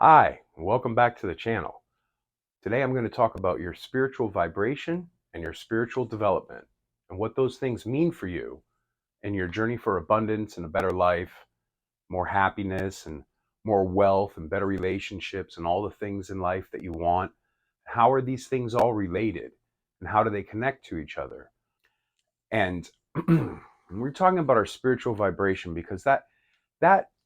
Hi, welcome back to the channel. Today I'm going to talk about your spiritual vibration and your spiritual development and what those things mean for you in your journey for abundance and a better life, more happiness and more wealth and better relationships and all the things in life that you want. How are these things all related and how do they connect to each other? And we're talking about our spiritual vibration because that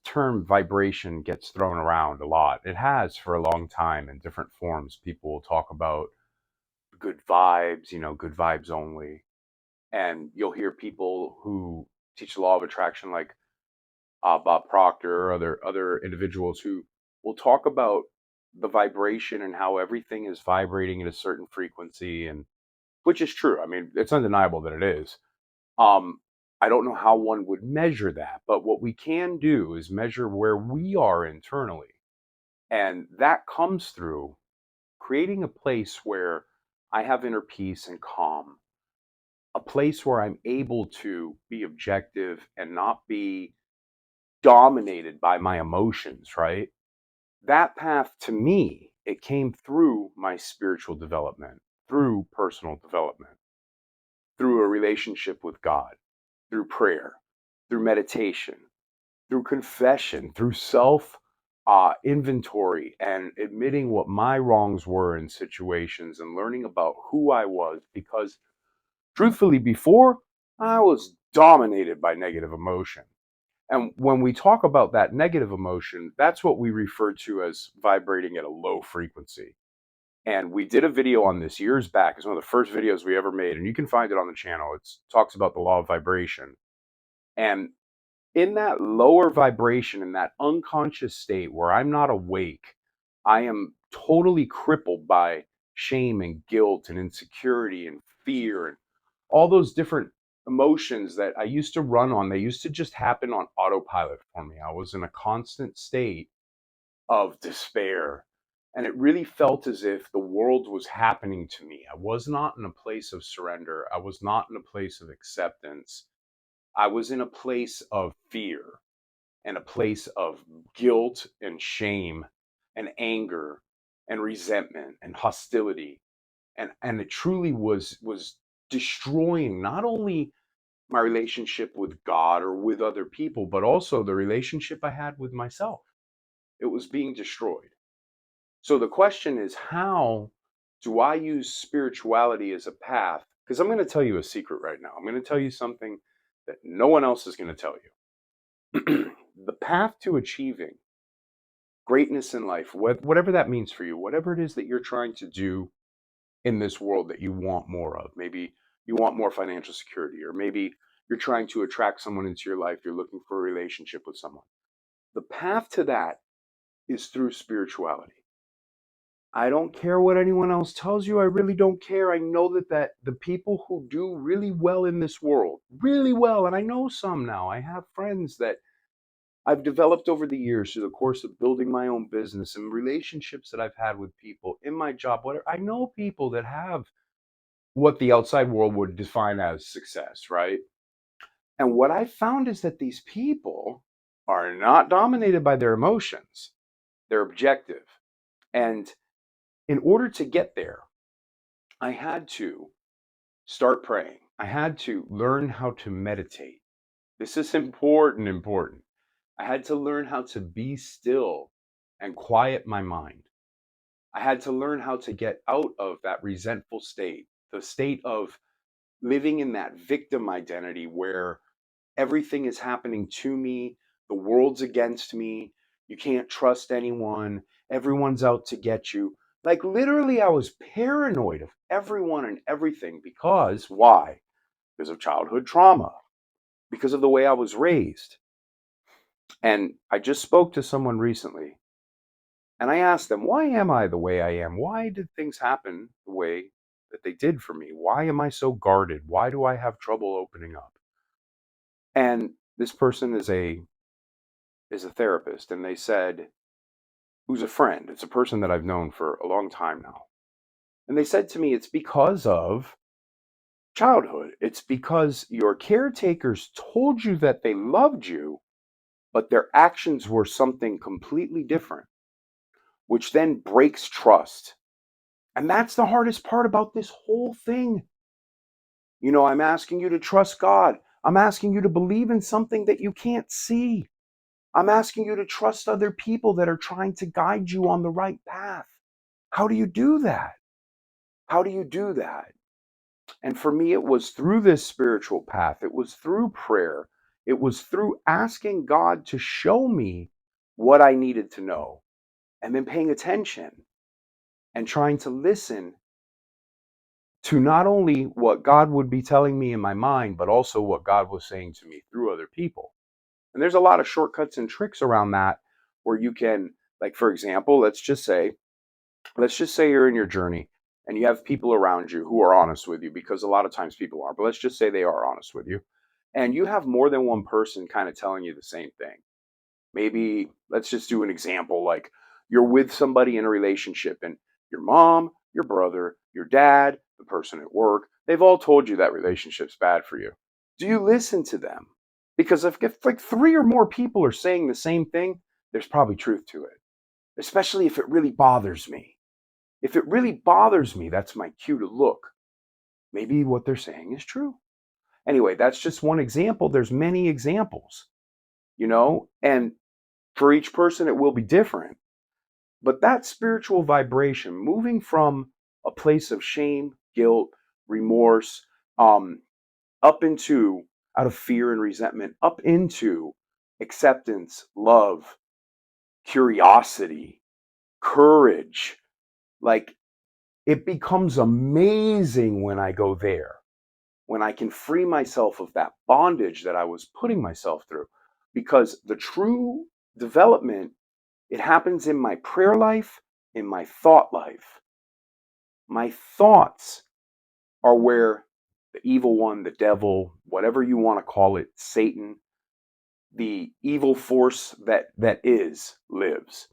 term vibration gets thrown around a lot. It has for a long time in different forms. People will talk about good vibes, good vibes only. And you'll hear people who teach the law of attraction, like Bob Proctor or other individuals who will talk about the vibration and how everything is vibrating at a certain frequency, and which is true. I mean, it's undeniable that it is. Um, I don't know how one would measure that, but what we can do is measure where we are internally. And that comes through creating a place where I have inner peace and calm, a place where I'm able to be objective and not be dominated by my emotions, right? That path to me, it came through my spiritual development, through personal development, through a relationship with God, through prayer, through meditation, through confession, through self inventory, and admitting what my wrongs were in situations and learning about who I was. Because truthfully, before I was dominated by negative emotion. And when we talk about that negative emotion, that's what we refer to as vibrating at a low frequency. And we did a video on this years back. It's one of the first videos we ever made, and you can find it on the channel. It talks about the law of vibration. And in that lower vibration, in that unconscious state where I'm not awake, I am totally crippled by shame and guilt and insecurity and fear and all those different emotions that I used to run on. They used to just happen on autopilot for me. I was in a constant state of despair. And it really felt as if the world was happening to me. I was not in a place of surrender. I was not in a place of acceptance. I was in a place of fear and a place of guilt and shame and anger and resentment and hostility. And it truly was destroying not only my relationship with God or with other people, but also the relationship I had with myself. It was being destroyed. So the question is, how do I use spirituality as a path? Because I'm going to tell you a secret right now. I'm going to tell you something that no one else is going to tell you. The path to achieving greatness in life, whatever that means for you, whatever it is that you're trying to do in this world that you want more of. Maybe you want more financial security, or maybe you're trying to attract someone into your life. You're looking for a relationship with someone. The path to that is through spirituality. I don't care what anyone else tells you. I really don't care. I know that the people who do really well in this world, really well, and I know some now. I have friends that I've developed over the years through the course of building my own business and relationships that I've had with people in my job, whatever. I know people that have what the outside world would define as success, right? And what I found is that these people are not dominated by their emotions, they're objective. And in order to get there, I had to start praying. I had to learn how to meditate. This is important. I had to learn how to be still and quiet my mind. I had to learn how to get out of that resentful state, the state of living in that victim identity where everything is happening to me, the world's against me, you can't trust anyone, everyone's out to get you. Like literally, I was paranoid of everyone and everything. Because why? Because of childhood trauma, because of the way I was raised. And I just spoke to someone recently and I asked them, why am I the way I am? Why did things happen the way that they did for me? Why am I so guarded? Why do I have trouble opening up? And this person is a therapist, and they said, who's a friend. It's a person that I've known for a long time now. And they said to me, it's because of childhood. It's because your caretakers told you that they loved you, but their actions were something completely different. which then breaks trust. And that's the hardest part about this whole thing. I'm asking you to trust God. I'm asking you to believe in something that you can't see. I'm asking you to trust other people that are trying to guide you on the right path. How do you do that? How do you do that? And for me, it was through this spiritual path. It was through prayer. It was through asking God to show me what I needed to know, and then paying attention and trying to listen to not only what God would be telling me in my mind, but also what God was saying to me through other people. And there's a lot of shortcuts and tricks around that where you can, like, for example, let's just say you're in your journey and you have people around you who are honest with you, because a lot of times people aren't, but let's just say they are honest with you. And you have more than one person kind of telling you the same thing. Maybe let's just do an example, like you're with somebody in a relationship and your mom, your brother, your dad, the person at work, they've all told you that relationship's bad for you. Do you listen to them? Because if like three or more people are saying the same thing, there's probably truth to it, especially if it really bothers me. If it really bothers me, that's my cue to look. Maybe what they're saying is true. Anyway, that's just one example. There's many examples, and for each person, it will be different. But that spiritual vibration, moving from a place of shame, guilt, remorse, up into, out of fear and resentment, up into acceptance, love, curiosity, courage, like, it becomes amazing when I go there, when I can free myself of that bondage that I was putting myself through. Because the true development, it happens in my prayer life, in my thought life. My thoughts are where the evil one, the devil, whatever you want to call it, Satan, the evil force that is, lives.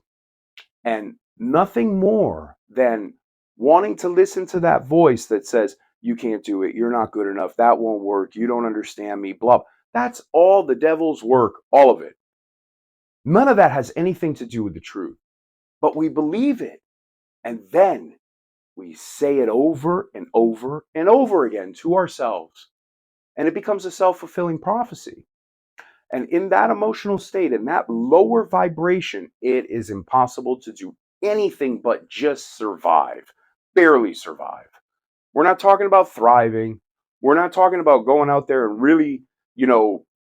And nothing more than wanting to listen to that voice that says, you can't do it, you're not good enough, that won't work, you don't understand me, blah. That's all the devil's work, all of it. None of that has anything to do with the truth. But we believe it. And then we say it over and over and over again to ourselves. And it becomes a self-fulfilling prophecy. And in that emotional state, in that lower vibration, it is impossible to do anything but just survive, barely survive. We're not talking about thriving. We're not talking about going out there and really,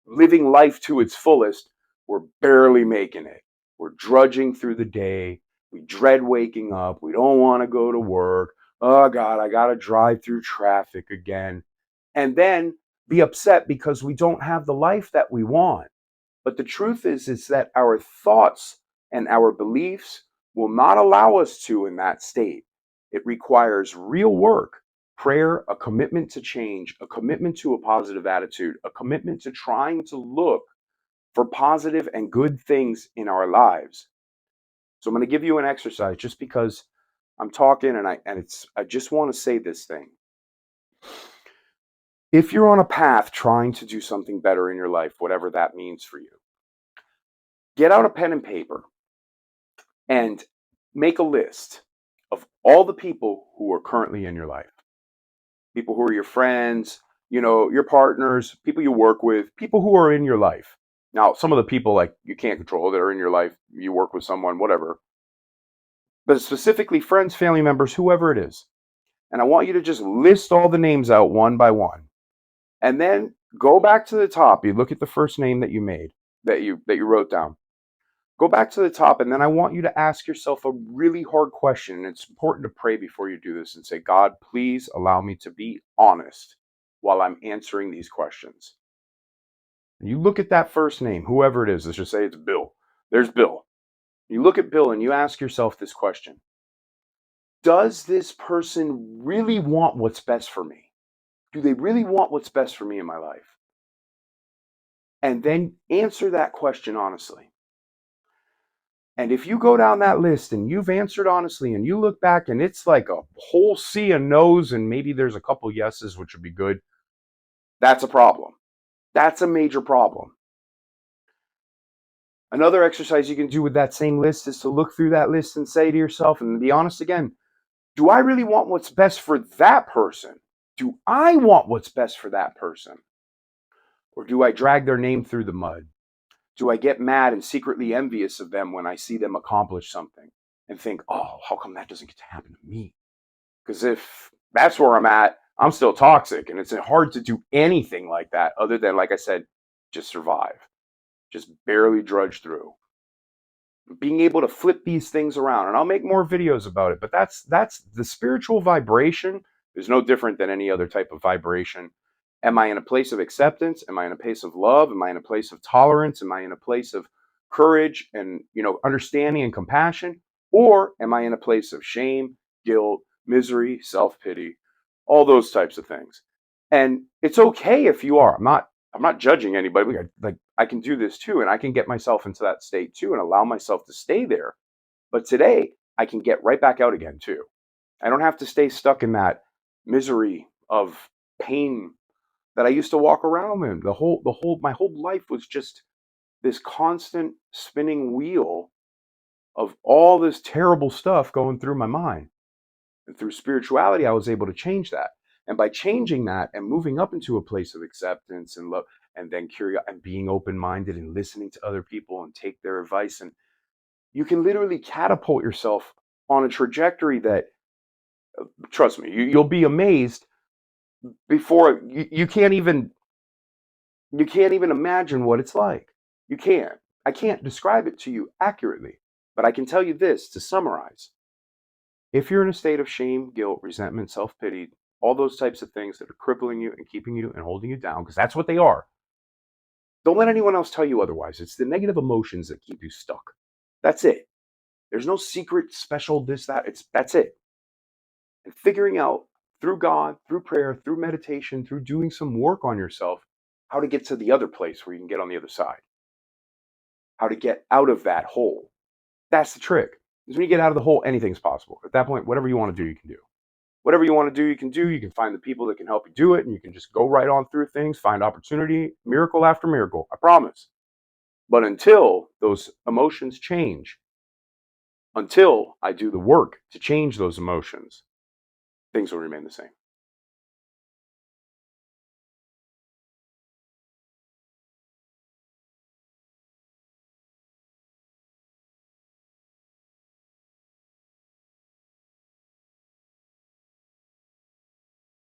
living life to its fullest. We're barely making it. We're drudging through the day. We dread waking up. We don't want to go to work. Oh God, I got to drive through traffic again. And then be upset because we don't have the life that we want. But the truth is that our thoughts and our beliefs will not allow us to in that state. It requires real work, prayer, a commitment to change, a commitment to a positive attitude, a commitment to trying to look for positive and good things in our lives. So I'm going to give you an exercise just because I'm talking and I just want to say this thing. If you're on a path trying to do something better in your life, whatever that means for you, get out a pen and paper and make a list of all the people who are currently in your life. People who are your friends, your partners, people you work with, people who are in your life. Now, some of the people, like, you can't control that are in your life, you work with someone, whatever. But specifically friends, family members, whoever it is. And I want you to just list all the names out one by one. And then go back to the top. You look at the first name that you made, that you wrote down. Go back to the top, and then I want you to ask yourself a really hard question. And it's important to pray before you do this and say, God, please allow me to be honest while I'm answering these questions. And you look at that first name, whoever it is. Let's just say it's Bill. There's Bill. You look at Bill and you ask yourself this question. Does this person really want what's best for me? Do they really want what's best for me in my life? And then answer that question honestly. And if you go down that list and you've answered honestly and you look back and it's like a whole sea of no's and maybe there's a couple yeses, which would be good, that's a problem. That's a major problem. Another exercise you can do with that same list is to look through that list and say to yourself, and be honest again, do I really want what's best for that person? Do I want what's best for that person? Or do I drag their name through the mud? Do I get mad and secretly envious of them when I see them accomplish something and think, oh, how come that doesn't get to happen to me? Because if that's where I'm at, I'm still toxic, and it's hard to do anything like that other than, like I said, just survive, just barely drudge through. Being able to flip these things around, and I'll make more videos about it, but that's the spiritual vibration is no different than any other type of vibration. Am I in a place of acceptance? Am I in a place of love? Am I in a place of tolerance? Am I in a place of courage and, understanding and compassion? Or am I in a place of shame, guilt, misery, self-pity, all those types of things? And it's okay if you are. I'm not judging anybody. Like, I can do this too, and I can get myself into that state too and allow myself to stay there. But today I can get right back out again too. I don't have to stay stuck in that misery of pain that I used to walk around in. My whole life was just this constant spinning wheel of all this terrible stuff going through my mind. And through spirituality, I was able to change that. And by changing that and moving up into a place of acceptance and love, and then and being open-minded and listening to other people and take their advice, and you can literally catapult yourself on a trajectory that, trust me, you'll be amazed before you can't even imagine what it's like. You can't. I can't describe it to you accurately, but I can tell you this to summarize. If you're in a state of shame, guilt, resentment, self-pity, all those types of things that are crippling you and keeping you and holding you down, because that's what they are, don't let anyone else tell you otherwise. It's the negative emotions that keep you stuck. That's it. There's no secret, special this, that. That's it. And figuring out through God, through prayer, through meditation, through doing some work on yourself, how to get to the other place where you can get on the other side. How to get out of that hole. That's the trick. Because when you get out of the hole, anything's possible. At that point, whatever you want to do, you can do. Whatever you want to do, you can do. You can find the people that can help you do it, and you can just go right on through things, find opportunity, miracle after miracle. I promise. But until those emotions change, until I do the work to change those emotions, things will remain the same.